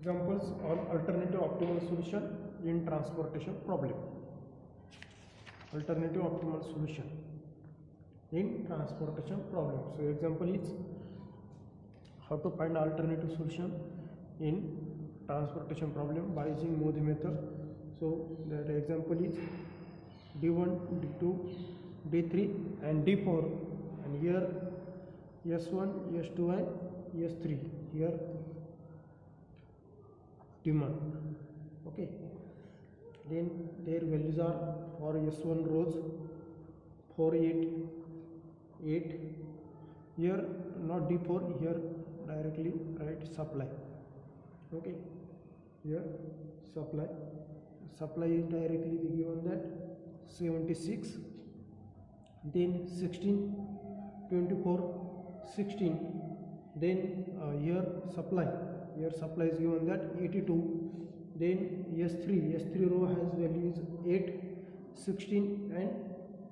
Examples on alternative optimal solution in transportation problem. Alternative optimal solution in transportation problem. So example is how to find alternative solution in transportation problem by using Modi method. So that example is D1, D2, D3 and D4, and here S1, S2 and S3 here demand. Okay, then their values are for S1 rows 4, 8, 8. Here not D4, here directly write supply. Okay, here supply is directly given that 76, then 16, 24, 16. Then here supply is given that 82. Then S3 row has values 8, 16 and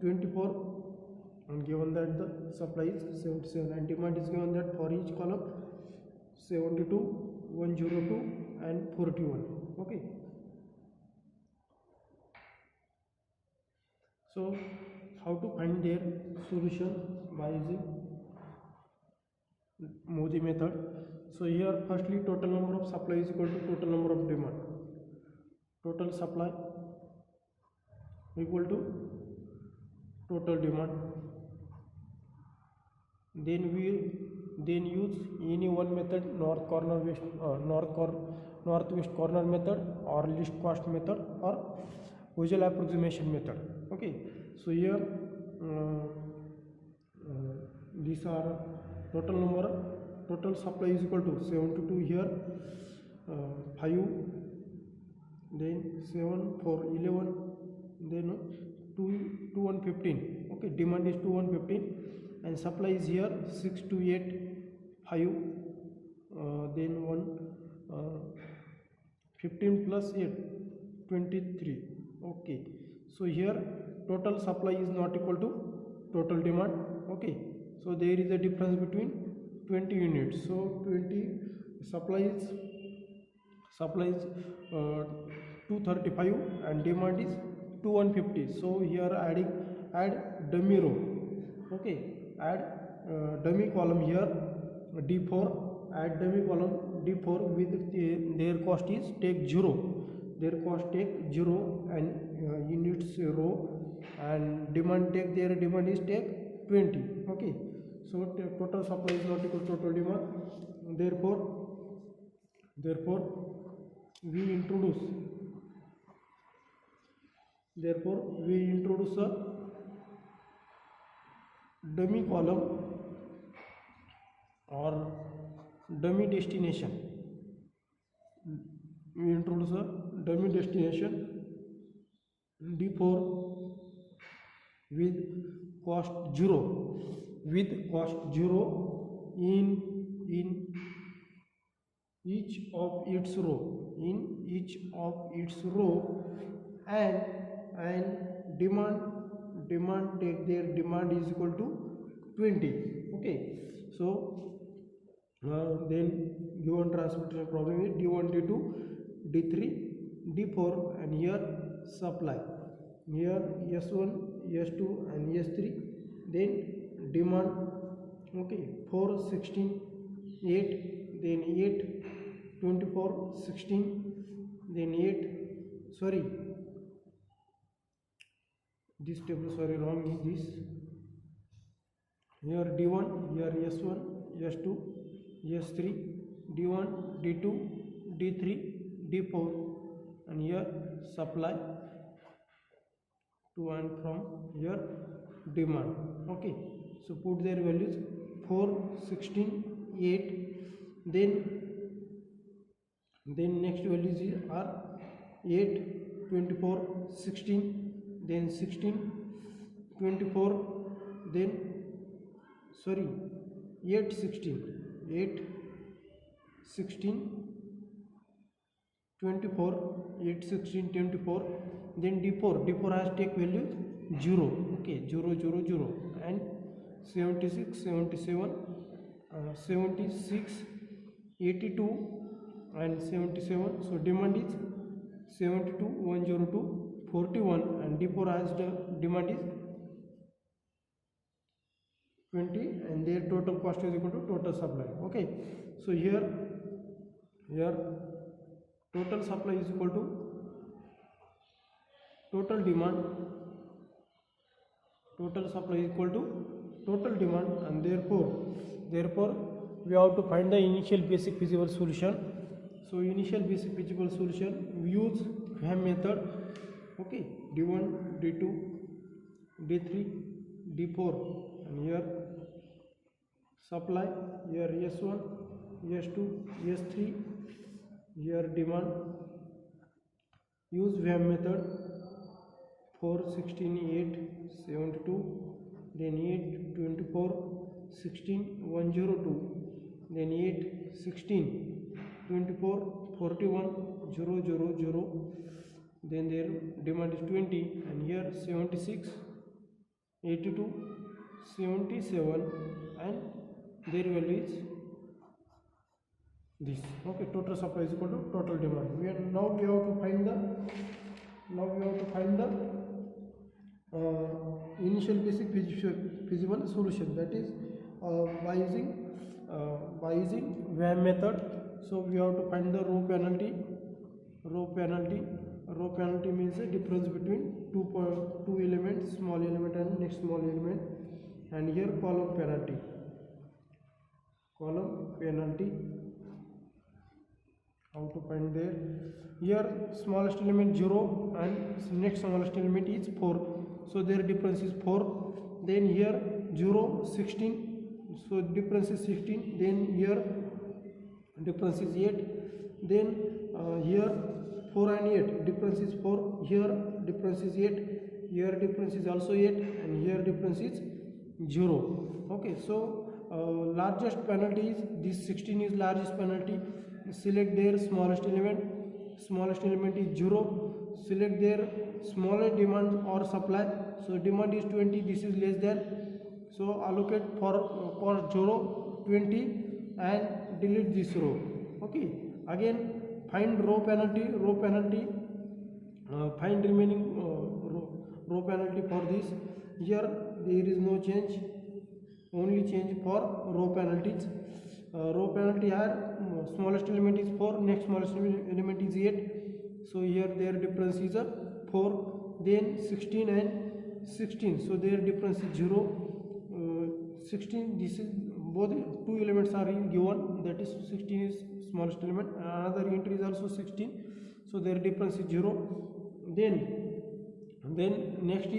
24, and given that the supply is 77, and demand is given that for each column 72, 102 and 41. Okay, so how to find their solution by using Modi method. So here firstly total number of supply is equal to total number of demand. Total supply equal to total demand. Then we use any one method, northwest corner method or least cost method or usual approximation method. Okay, so here these are total supply is equal to 72 here, 5, then 7, 4, 11, then 2, 115. Okay, demand is 2, 115 and supply is here 6, 2, 8, 5, then 1, 15 plus 8, 23. Okay, so here total supply is not equal to total demand. Okay, so there is a difference between 20 units. So 20 supply is 235 and demand is 2150. So here add dummy row. Okay, add dummy column here D4, add dummy column D4 with their cost is take 0. Their cost take 0 and units row, and demand take their demand is take 20. Okay, so total supply is not equal to total demand. Therefore we introduce a dummy column or dummy destination. We introduce a dummy destination D4 with cost 0 in each of its row, and demand take their demand is equal to 20. Okay, so then given transportation problem is D1, D2, D3, D4, and here supply, here S1, S2 and S3, then demand. Okay, 4, 16, 8, then 8, 24, 16, then 8, sorry, this table, sorry, wrong is this. Here D1, here S1, S2, S3, D1, D2, D3, D4, and here supply to and from here demand. Okay, so put their values 4, 16, 8, then next values are 8, 24, 16, then 16, 24, then sorry 8, 16, 24, 8, 16, 24, then D4 has take values 0. Okay, 0, 0, 0, and 76, 77, 76, 82, and 77. So demand is 72, 102, 41, and D4 has the demand is 20, and their total cost is equal to total supply. Okay, so here total supply is equal to total demand. Total supply is equal to total demand, and therefore we have to find the initial basic feasible solution. So initial basic feasible solution, we use VAM method. Okay, D1, D2, D3, D4, and here supply, here S1, S2, S3, here demand. Use VAM method. 4, 16, 8, 72, then 8, 24, 16, 102, then 8, 16, 24, 41, 0, 0, 0, then their demand is 20, and here 76, 82, 77, and their value is this. Okay, total supply is equal to total demand. Now we have to find the initial basic feasible solution, that is by using VAM method. So we have to find the row penalty. Row penalty means the difference between two elements, small element and next small element, and here column penalty. How to find there? Here smallest element 0 and next smallest element is 4. So their difference is 4. Then here 0, 16. So difference is 16. Then here difference is 8. Then here 4 and 8. Difference is 4. Here difference is 8. Here difference is also 8. And here difference is 0. Okay. So largest penalty is this 16 is largest penalty. Select their smallest element. Smallest element is 0. Select their smallest demand or supply. So demand is 20. This is less than. So allocate for cost 0, 20, and delete this row. Okay. Again find row penalty. Find remaining row penalty for this. Here there is no change. Only change for row penalties. Row penalty are smallest element is 4, next smallest element is 8. So here their difference is 4. Then 16 and 16. So their difference is 0. 16. This is both two elements are given. That is 16 is smallest element. Another entry is also 16. So their difference is 0. Then next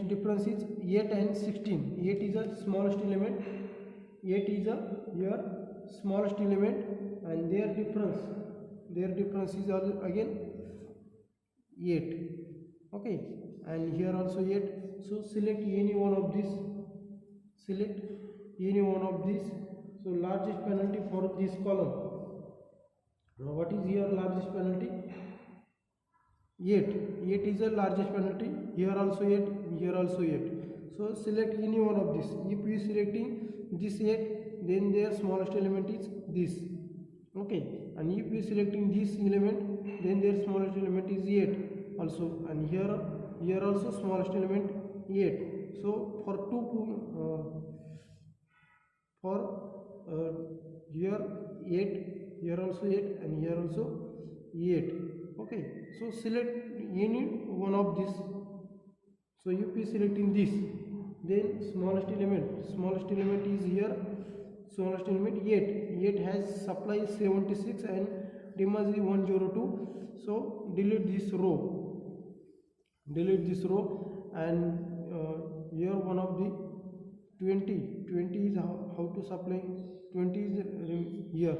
difference is 8 and 16. 8 is a smallest element. 8 is a here smallest element, and their difference is again 8. Okay, and here also 8. So select any one of these. So largest penalty for this column. Now what is here largest penalty? 8 is the largest penalty. Here also 8, here also 8. So select any one of this. If you selecting this 8, then their smallest element is this. Okay, and if you selecting this element, then their smallest element is 8 also, and here also smallest element 8. So for here 8, here also 8, and here also 8. Okay, so select any one of this. So if you selecting this, then smallest element is here. Smallest element 8 has supply 76 and demand is 102. So delete this row, and here one of the 20 is how to supply. 20 is here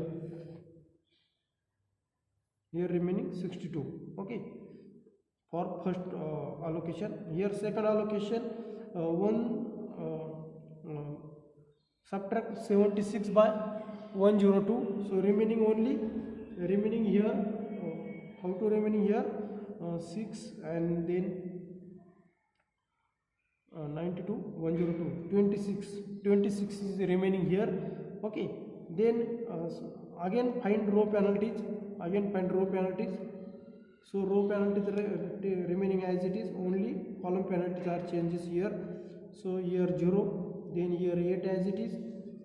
remaining 62. Okay, for first allocation. Here second allocation, subtract 76 by 102. So remaining here, how to remaining here 6, and then 92, 102, 26 is remaining here. Okay, then again find row penalties. So row penalties remaining as it is, only column penalties are changes here. So here 0, then here 8 as it is,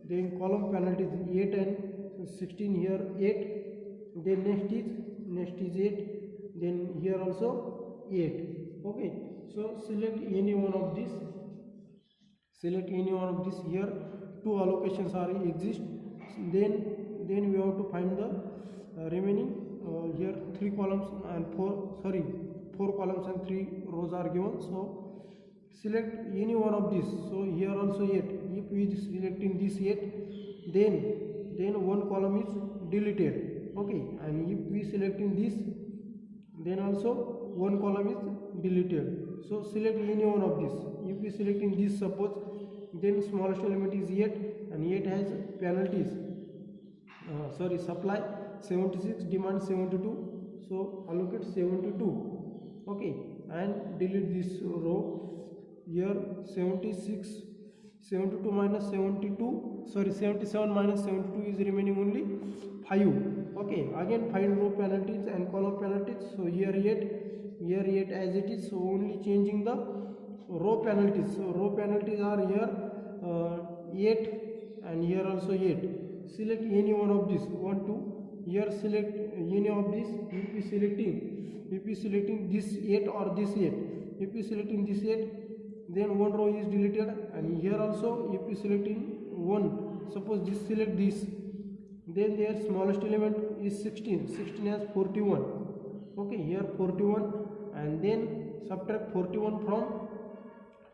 then column penalties 8 and 16, here 8, then next is 8, then here also 8. Okay, so select any one of this, here two allocations are exist. Then we have to find the remaining, here 3 columns and 4 columns and 3 rows are given. So select any one of these. So here also 8, if we selecting this 8, then one column is deleted. Okay, and if we selecting this, then also one column is deleted. So select any one of this. If we selecting this, suppose, then smallest element is 8 and 8 has penalties, supply 76, demand 72, so allocate 72. Okay, and delete this row. Here 76, 72 minus 72, 77 minus 72 is remaining only 5. Okay, again find row penalties and column penalties. So here 8 as it is, so only changing the row penalties. So row penalties are here 8 and here also 8. Select any one of these, 1 2, here select any of these. If we selecting this 8 or this 8, if we selecting this 8, then one row is deleted. And here also if we selecting 1, suppose this select this, then their smallest element is 16 has 41. Okay, here 41, and then subtract 41 from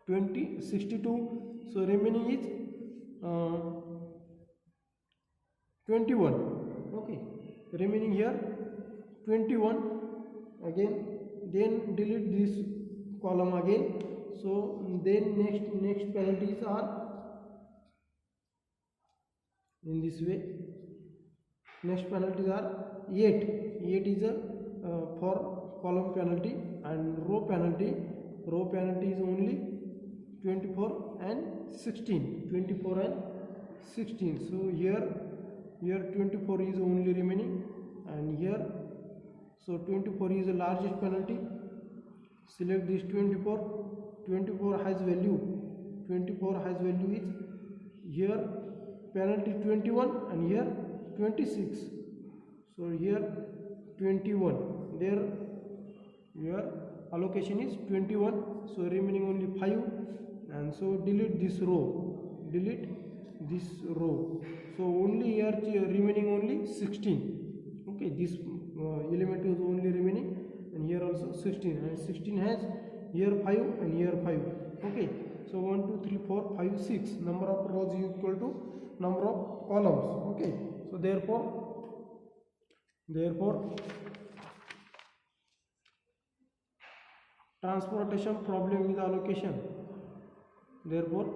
62, so remaining is 21. Okay, remaining here 21 again, then delete this column again. So then next penalties are in this way. Next penalties are 8 is a for column penalty, and row penalty is only 24 and 16. So here 24 is only remaining, and here, so 24 is the largest penalty. Select this 24 has value is here penalty 21 and here 26. So here 21, there your allocation is 21, so remaining only 5, and so delete this row. So only here remaining only 16. Okay, this element is only remaining, and here also 16, and 16 has here 5 and here 5. Okay, so 1 2 3 4 5 6, number of rows is equal to number of columns. Okay, so therefore transportation problem with allocation. Therefore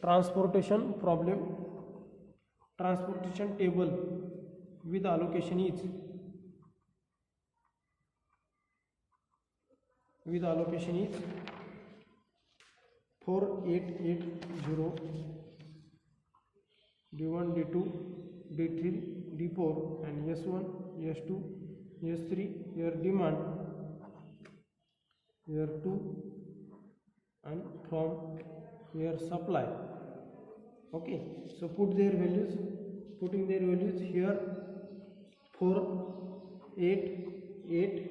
transportation table with allocation is 4880, D1 D2 D3 D4 and S1 S2 S3. Here demand, here 2, and from here supply. Okay, so putting their values here 4880.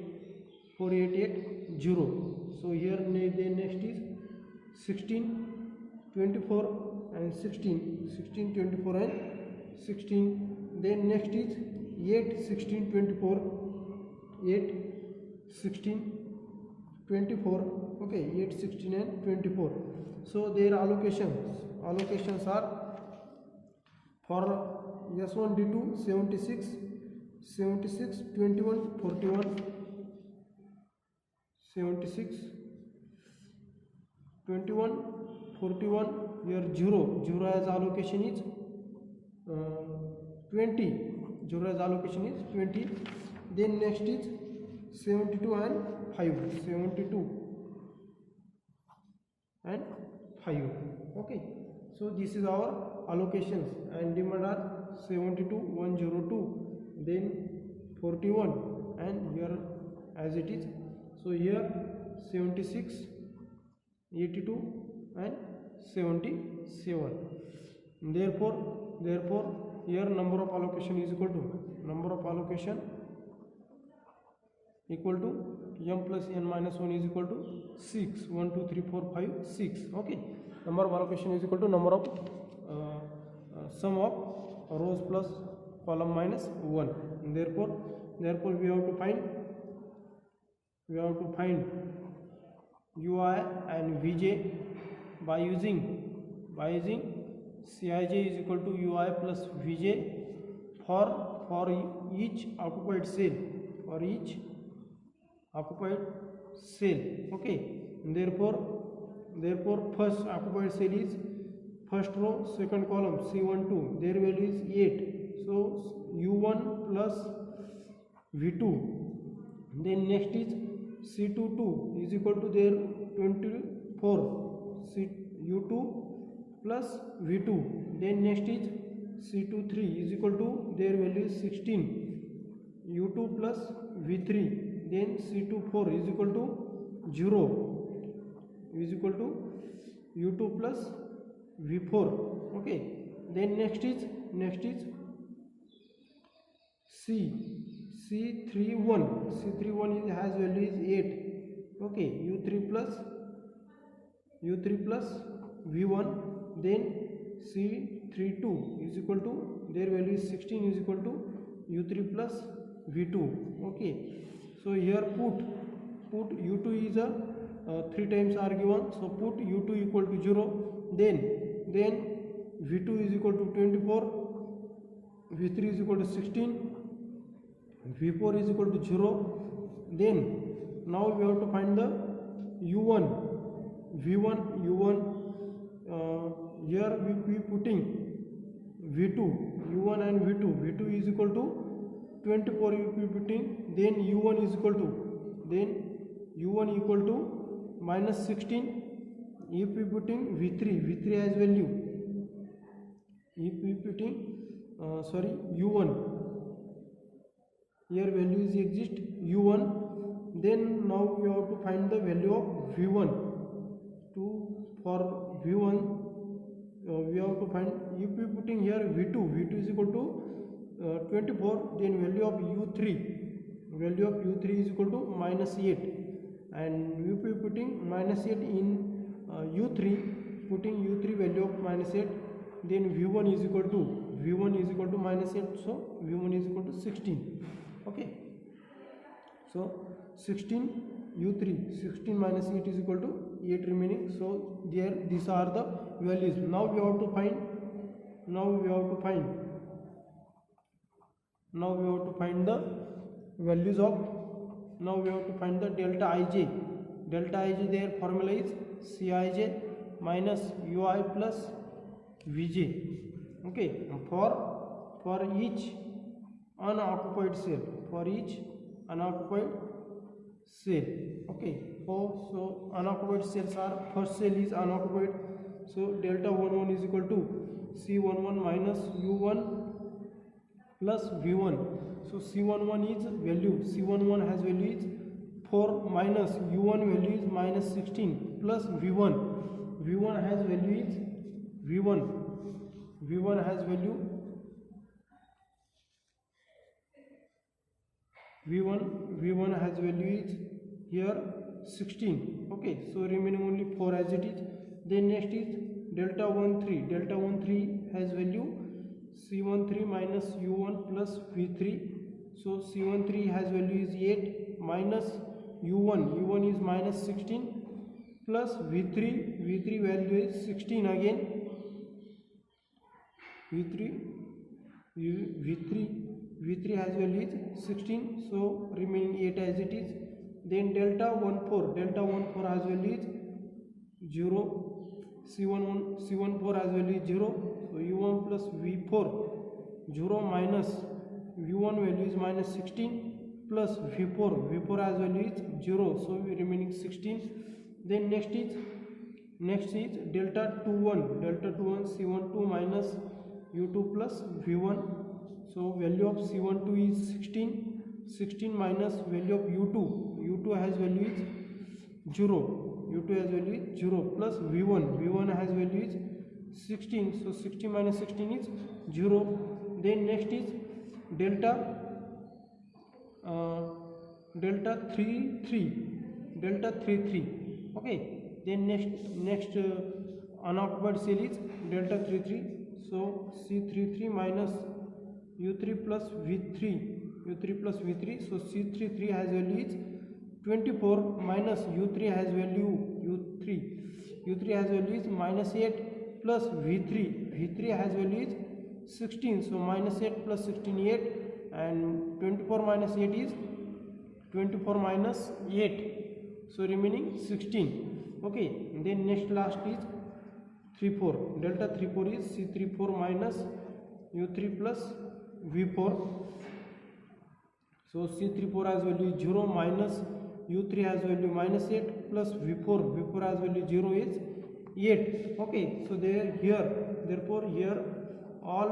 So here the next is 16 24 and 16, 24 and 16. Then next is 8 16 24, 8 16 24. Okay, 8 16 and 24. So their allocations are for S1 D2 76 21 41, 76 21 41. Here 0 as allocation is 20. 0 as allocation is 20. Then next is 72 and 5, 72 and 5. Okay, so this is our allocations, and demand are 72 102 then 41, and here as it is. So here 76, 82 and 77. Therefore here number of allocation is equal to m plus n minus 1 is equal to 6. 1 2 3 4 5 6. Okay, number of allocation is equal to number of sum of rows plus column minus 1. Therefore we have to find ui and vj by using Cij is equal to ui plus vj for each occupied cell, okay. Therefore first occupied cell is first row, second column C12, their value is 8. So u1 plus v2. Then next is C22 is equal to their 24, u2 plus v2. Then next is C23 is equal to their value is 16, u2 plus v3. Then C24 is equal to 0 is equal to u2 plus v4. Okay. Then next is C31 has value is 8. Okay, u3 plus v1. Then C32 is equal to their value is 16 is equal to u3 plus v2. Okay, so here put u2 is a 3 times r given, so put u2 equal to 0. Then v2 is equal to 24, v3 is equal to 16, v4 is equal to 0. Then now we have to find the u1, v1, u1. Here we be putting v2, u1 and v2 is equal to 24 you be putting. Then u1 is equal to minus 16. If we putting v3 has value, if we putting u1, here values exist u1. Then now we have to find the value of v1. For v1 we have to find, if we putting here v2 is equal to 24, then value of u3 is equal to minus 8, and if we putting minus 8 in u3, putting u3 value of minus 8, then v1 is equal to minus 8, so v1 is equal to 16. Okay, so 16 u3, 16 minus 8 is equal to 8 remaining. So there these are the values. Now we have to find the values of, now we have to find the delta ij. Their formula is Cij minus ui plus vj. Okay, for each unoccupied cell, okay. So unoccupied cells are, first cell is unoccupied, so delta 11 is equal to C11 minus u1 plus v1. So C11 is value, C11 has value is 4 minus u1 value is minus 16 plus v1 has value is v1 has value is here 16. Okay, so remaining only 4 as it is. Then next is delta 13 has value C13 minus u1 plus v3. So C13 has value is 8 minus u1 is minus 16 plus v3 value is 16 again. v3 has value is 16, so remaining 8 as it is. Then delta 14 has value is 0. C14 has value is 0, so u1 plus v4 0 minus v1 value is minus 16 plus v4 has value is 0, so we remaining 16. Then next is delta 21 C12 minus u2 plus v1 So value of C12 is 16. 16 minus value of U2. U2 has value is 0. U2 has value is 0 plus V1. V1 has value is 16. So 16 minus 16 is 0. Then next is delta delta 33. Delta 33. Okay. Then next unoccupied cell is delta 33. So C33 minus U3 plus V3. U3 plus V3. So C33 has value is 24 minus U3 has value U3. U3 has value is minus 8 plus V3. V3 has value is 16. So minus 8 plus 16 8, and 24 minus 8 is 24 minus 8. So remaining 16. Okay. And then next last is 34. Delta 34 is C34 minus U3 plus V4. So C34 has value 0 minus U3 has value minus 8 plus V4 has value 0 is 8. Okay. So therefore here all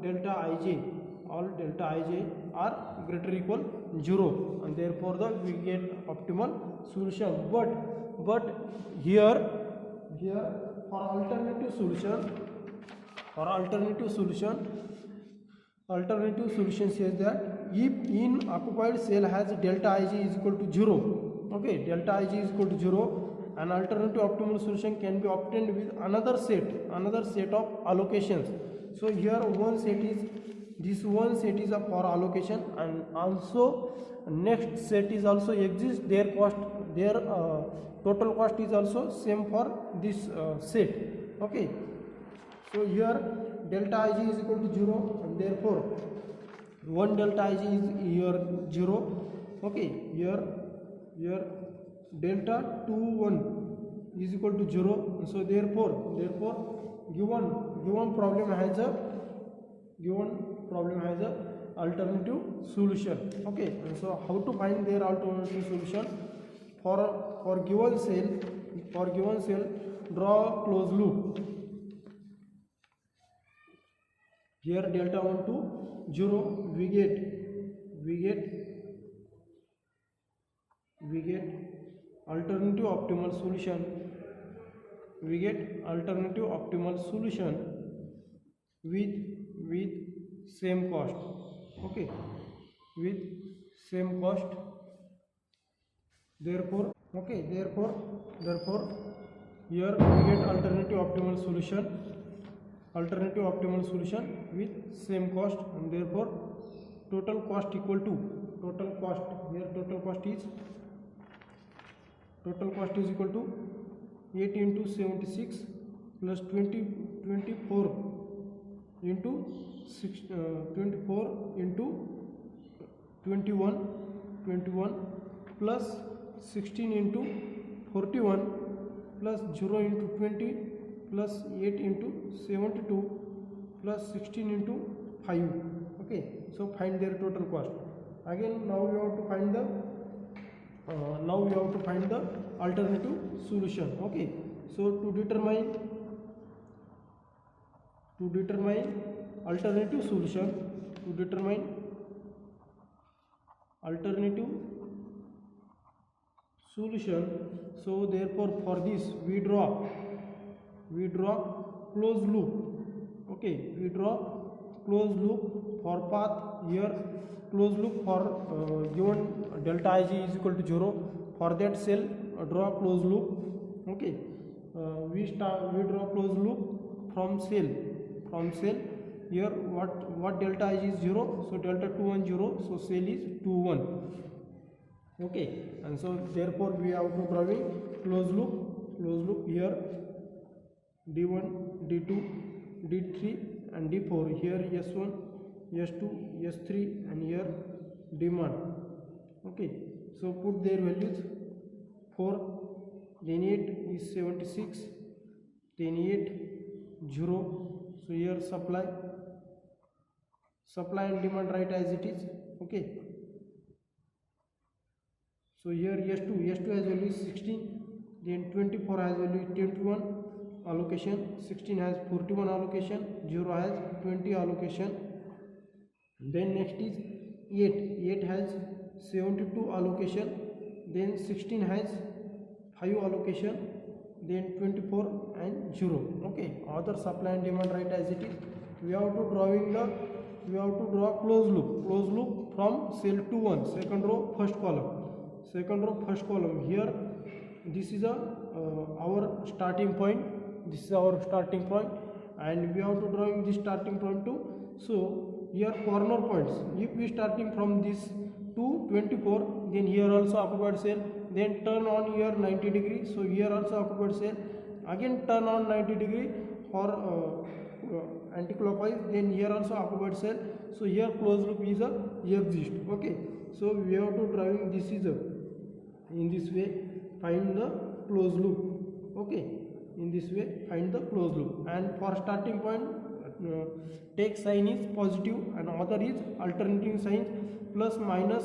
delta ij are greater or equal 0, and therefore we get optimal solution. But here for alternative solution says that if in occupied cell has delta ij is equal to 0, okay, delta ij is equal to 0, an alternative optimal solution can be obtained with another set of allocations. So here one set is a for allocation, and also next set is also exists, their total cost is also same for this set. Okay. So here delta ij is equal to 0, and therefore one delta ij is here 0. Okay. Here delta 21 is equal to 0. So therefore given problem has a alternative solution. Okay. And so how to find their alternative solution? For given cell, draw closed loop. Here delta 1 to 0, we get alternative optimal solution. We get alternative optimal solution with same cost. Okay. With same cost. Therefore here we get alternative optimal solution with same cost, and therefore total cost equal to total cost is equal to 8 into 76 plus 24 into 24 into 21 plus 16 into 41 plus 0 into 20 plus 8 into 72 plus 16 into 5. Okay. So find their total cost. Again now we have to find the alternative solution. Okay. So to determine alternative solution, so therefore for this we draw closed loop. Okay. We draw closed loop for path. Here closed loop for given delta ij is equal to 0, for that cell draw closed loop. Okay. We draw closed loop from cell. Here what delta ij is 0, so delta 21 0, so cell is 21. Okay. And so therefore we have to drawing closed loop here D1, D2, D3 and D4. Here S1, S2, S3 and here demand. Okay. So put their values. 4, then 8 is 76, then 8 0. So here supply and demand write as it is. Okay. So here S2 has value 16, then 24 has value 21 allocation, 16 has 41 allocation, 0 has 20 allocation. Then next is 8 has 72 allocation, then 16 has 5 allocation, then 24 and 0. Okay, other supply and demand right as it is. We have to draw closed loop from cell 2 1, second row first column. Here this is our starting point, and we have to drawing this starting point too. So here corner points, if we starting from this to 24, then here also occupied cell, then turn on here 90 degree, so here also occupied cell, again turn on 90 degree for anti-clockwise, then here also occupied cell, so here closed loop is exist. Okay, so we have to drawing this is in this way find the closed loop. Okay, in this way find the closed loop, and for starting point take sign is positive and other is alternating signs, plus minus,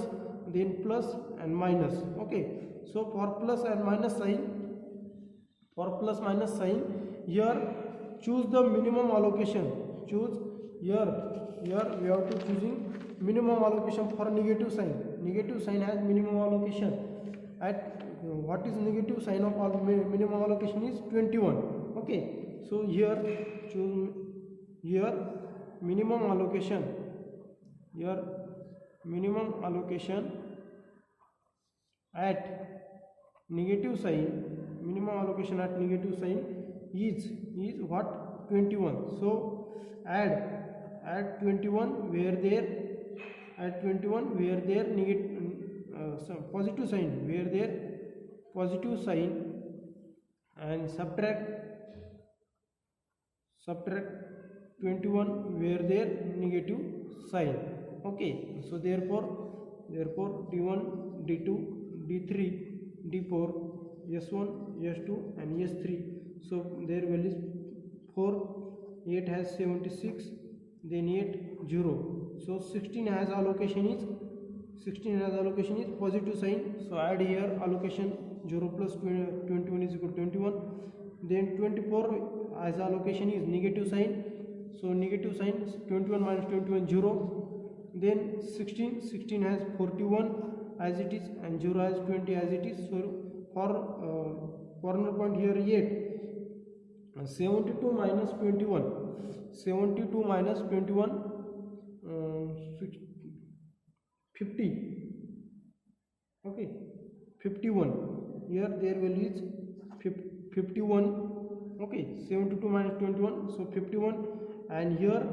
then plus and minus. Okay, so for plus minus sign, here choose the minimum allocation. Choose here we have to choosing minimum allocation for negative sign. Negative sign has minimum allocation at what is negative sign of minimum allocation is 21. Okay, so here choose here minimum allocation at negative sign. Minimum allocation at negative sign is what, 21. So add 21 where there negative positive sign, where there positive sign, and subtract 21 where there negative sign. Okay, so therefore d1, d2, d3, d4, s1, s2 and s3. so their value is 4, 8 has 76, then 8 0. So 16 has allocation is positive sign, so add here allocation 0 plus 21 is equal to 21. Then 24 as allocation is negative sign, so negative sign 21 minus 21 0. Then 16 has 41 as it is and 0 has 20 as it is. So for corner point here 8, 72 minus 21, 50. Okay, 51. Here their value is 51. Okay, 72 minus 21, so 51. And here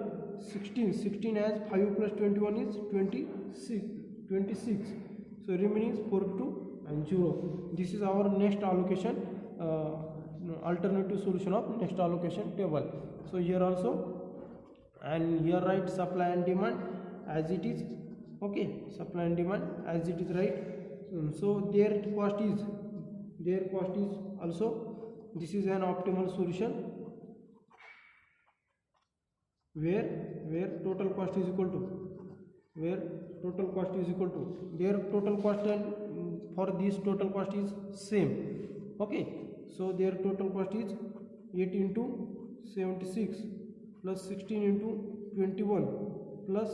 16 as 5 plus 21 is 26. So remaining is 42 and 0. This is our next allocation, alternative solution of next allocation table. So here also, and here write supply and demand as it is. Okay, supply and demand as it is, right? So their cost is also, this is an optimal solution where total cost is equal to their total cost, and for this total cost is same. Okay, so their total cost is 8 into 76 plus 16 into 21 plus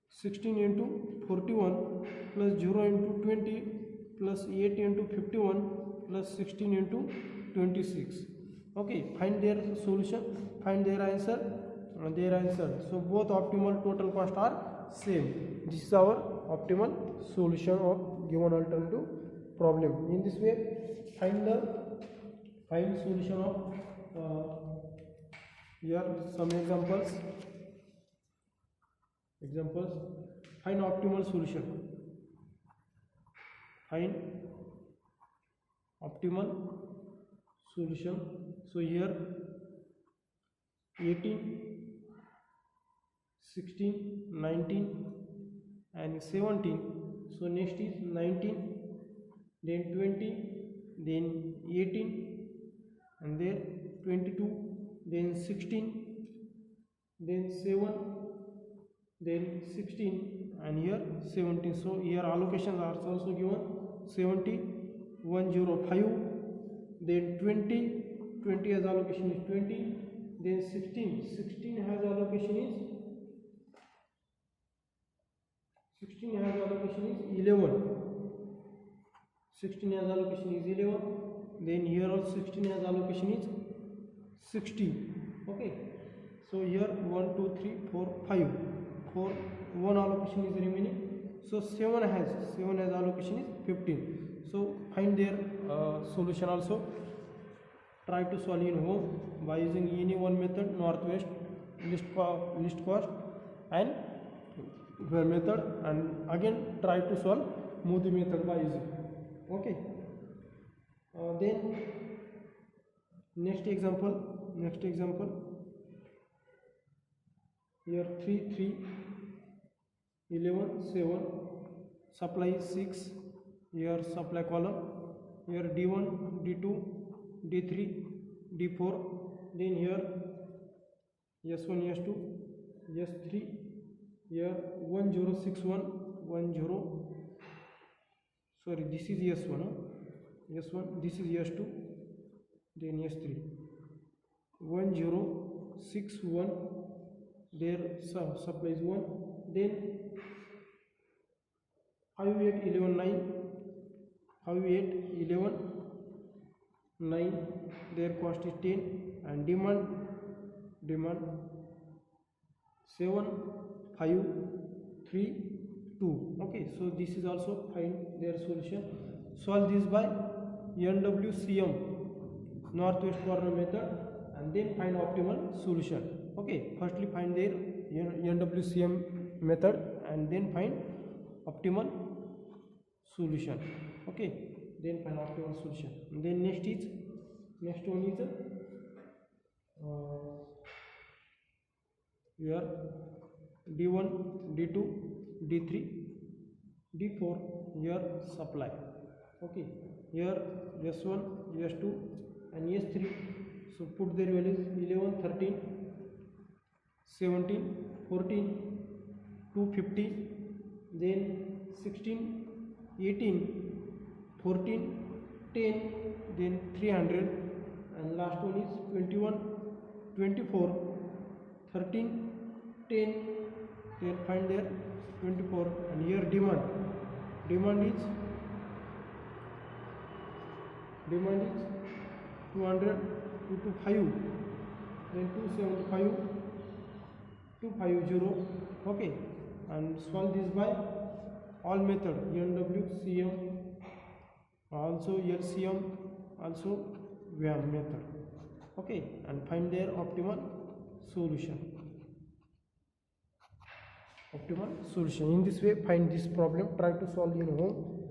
16 into 41 plus 0 into 20 plus 8 into 51 plus 16 into 26. Okay, find their solution, find their answer. So both optimal total cost are same. This is our optimal solution of given alternative problem. In this way, find solution of here some examples. Find optimal solution. So here 18, 16, 19 and 17. So next is 19, then 20, then 18, and then 22, then 16, then 7, then 16, and here 17. So here allocations are also given 70, 105, then 20 as allocation is 20, then 16 has allocation is 16 has allocation is 11. 16 has allocation is 11. Then here also 16 has allocation is 16. Okay, so here 1 2 3 4 5 4 1 allocation is remaining. So 7 has allocation is 15. So find their solution also. Try to solve in home by using any one method, northwest, list cost and where method, and again try to solve Moody method by using. Okay, then next example here 3 3 11 7 supply is 6. Here supply column, here D1 D2 D3 D4. Then here S1 S2 S3. Here 1061 10, sorry, this is S1, S1, this is S2, then S3 1061. Their supply is 1. Then 5 8 11 9 5 8 11 9. Their cost is 10 and demand 7 5 3 2. Okay, so this is also find their solution. Solve this by NWCM, northwest corner method, and then find optimal solution. Okay, firstly find their NWCM method and then find optimal solution. Okay, then find optimal solution. And then next one is here D1 D2 D3 D4. Here supply. Okay, here S1 S2 and S3. So put their values 11 13 17 14 250. Then 16 18 14 10. Then 300, and last one is 21 24 13 10. Then find their 24. And here demand is 200 225, then 275 250. Okay, and solve this by all method, NWCM, also LCM, also WAM method. Okay, and find their optimal solution. In this way, find this problem, try to solve in home.